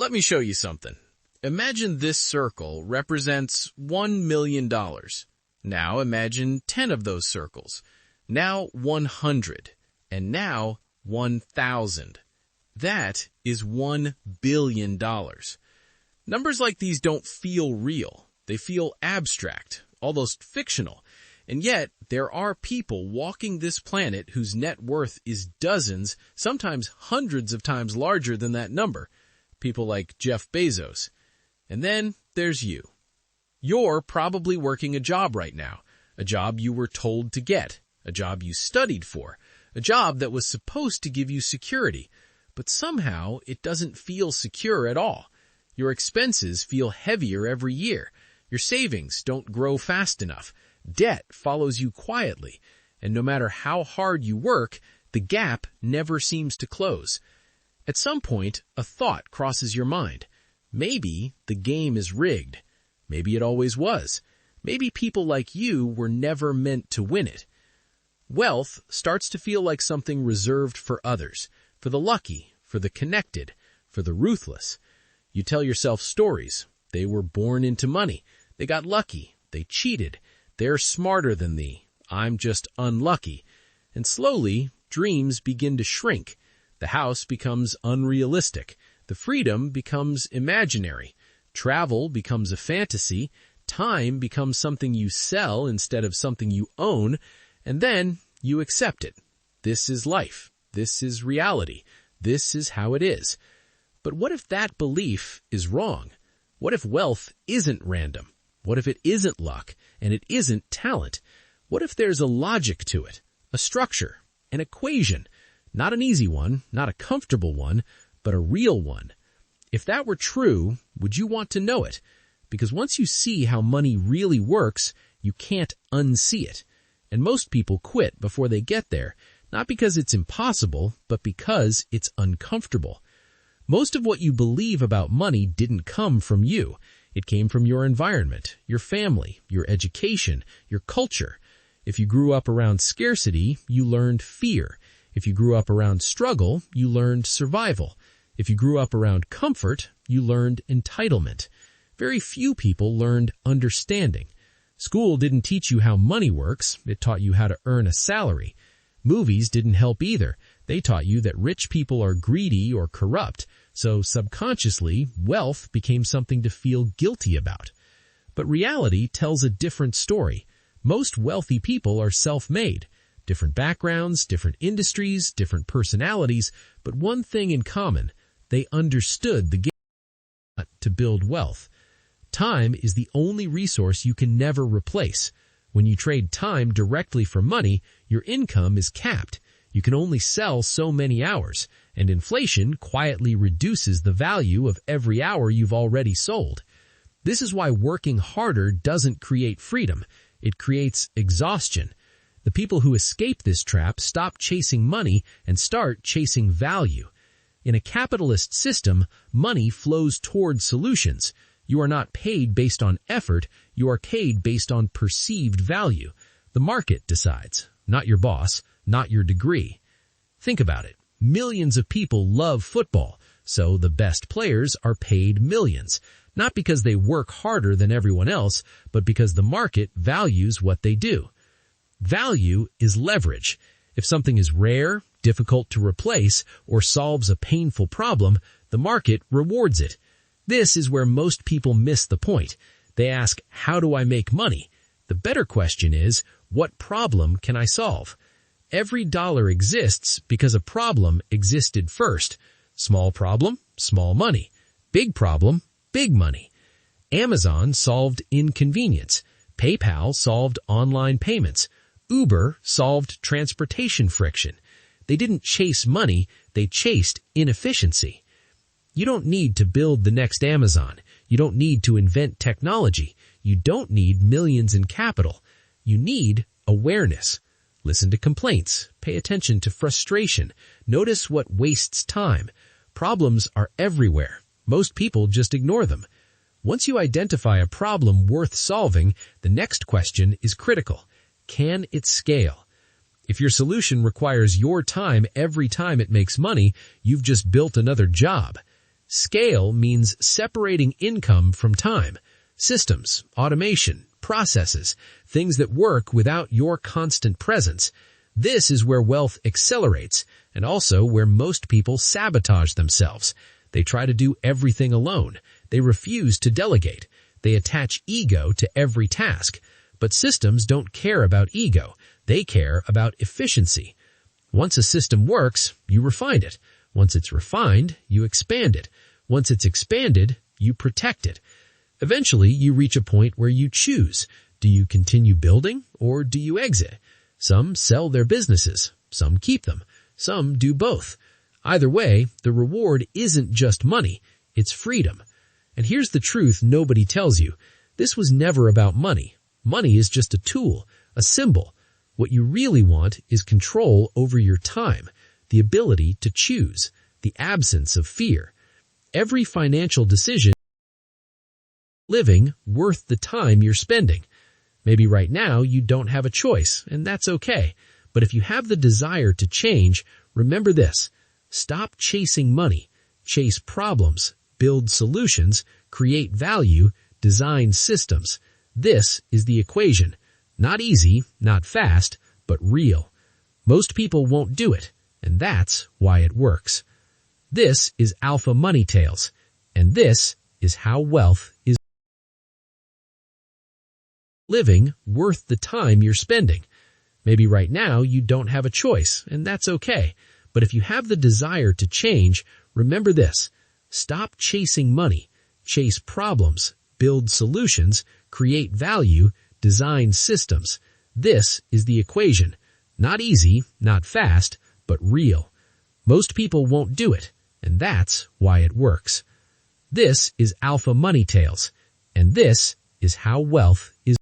Let me show you something. Imagine this circle represents $1 million. Now imagine 10 of those circles. Now 100. And now 1,000. That is $1 billion. Numbers like these don't feel real. They feel abstract, almost fictional. And yet, there are people walking this planet whose net worth is dozens, sometimes hundreds of times larger than that number. People like Jeff Bezos. And then there's you. You're probably working a job right now, a job you were told to get, a job you studied for, a job that was supposed to give you security, but somehow it doesn't feel secure at all. Your expenses feel heavier every year. Your savings don't grow fast enough. Debt follows you quietly, and no matter how hard you work, the gap never seems to close. At some point, a thought crosses your mind. Maybe the game is rigged. Maybe it always was. Maybe people like you were never meant to win it. Wealth starts to feel like something reserved for others, for the lucky, for the connected, for the ruthless. You tell yourself stories. They were born into money. They got lucky. They cheated. They're smarter than thee. I'm just unlucky. And slowly, dreams begin to shrink. The house becomes unrealistic. The freedom becomes imaginary. Travel becomes a fantasy. Time becomes something you sell instead of something you own. And then you accept it. This is life. This is reality. This is how it is. But what if that belief is wrong? What if wealth isn't random? What if it isn't luck and it isn't talent? What if there's a logic to it, a structure, an equation? Not an easy one, not a comfortable one, but a real one. If that were true, would you want to know it? Because once you see how money really works, you can't unsee it. And most people quit before they get there, not because it's impossible, but because it's uncomfortable. Most of what you believe about money didn't come from you. It came from your environment, your family, your education, your culture. If you grew up around scarcity, you learned fear. If you grew up around struggle, you learned survival. If you grew up around comfort, you learned entitlement. Very few people learned understanding. School didn't teach you how money works. It taught you how to earn a salary. Movies didn't help either. They taught you that rich people are greedy or corrupt, so subconsciously, wealth became something to feel guilty about. But reality tells a different story. Most wealthy people are self-made. Different backgrounds, different industries, different personalities, but one thing in common, they understood the game to build wealth. Time is the only resource you can never replace. When you trade time directly for money, your income is capped. You can only sell so many hours, and inflation quietly reduces the value of every hour you've already sold. This is why working harder doesn't create freedom. It creates exhaustion. The people who escape this trap stop chasing money and start chasing value. In a capitalist system, money flows toward solutions. You are not paid based on effort. You are paid based on perceived value. The market decides, not your boss, not your degree. Think about it. Millions of people love football, so the best players are paid millions. Not because they work harder than everyone else, but because the market values what they do. Value is leverage. If something is rare, difficult to replace, or solves a painful problem, the market rewards it. This is where most people miss the point. They ask, how do I make money? The better question is, what problem can I solve? Every dollar exists because a problem existed first. Small problem, small money. Big problem, big money. Amazon solved inconvenience. PayPal solved online payments. Uber solved transportation friction. They didn't chase money, they chased inefficiency. You don't need to build the next Amazon. You don't need to invent technology. You don't need millions in capital. You need awareness. Listen to complaints. Pay attention to frustration. Notice what wastes time. Problems are everywhere. Most people just ignore them. Once you identify a problem worth solving, the next question is critical. Can it scale? If your solution requires your time every time it makes money, you've just built another job. Scale means separating income from time. Systems, automation, processes, things that work without your constant presence. This is where wealth accelerates, and also where most people sabotage themselves. They try to do everything alone. They refuse to delegate. They attach ego to every task. But systems don't care about ego. They care about efficiency. Once a system works, you refine it. Once it's refined, you expand it. Once it's expanded, you protect it. Eventually, you reach a point where you choose. Do you continue building or do you exit? Some sell their businesses. Some keep them. Some do both. Either way, the reward isn't just money. It's freedom. And here's the truth nobody tells you. This was never about money. Money is just a tool, a symbol. What you really want is control over your time, the ability to choose, the absence of fear. Every financial decision living worth the time you're spending. Maybe right now you don't have a choice, and that's okay. But if you have the desire to change, remember this. Stop chasing money. Chase problems. Build solutions. Create value. Design systems. This is the equation. Not easy, not fast, but real. Most people won't do it, and that's why it works. This is Alpha Money Tales, and this is how wealth is living worth the time you're spending. Maybe right now you don't have a choice, and that's okay. But if you have the desire to change, remember this. Stop chasing money. Chase problems. Build solutions. Create value. Design systems. This is the equation. Not easy, not fast, but real. Most people won't do it, and that's why it works. This is Alpha Money Tales, and this is how wealth is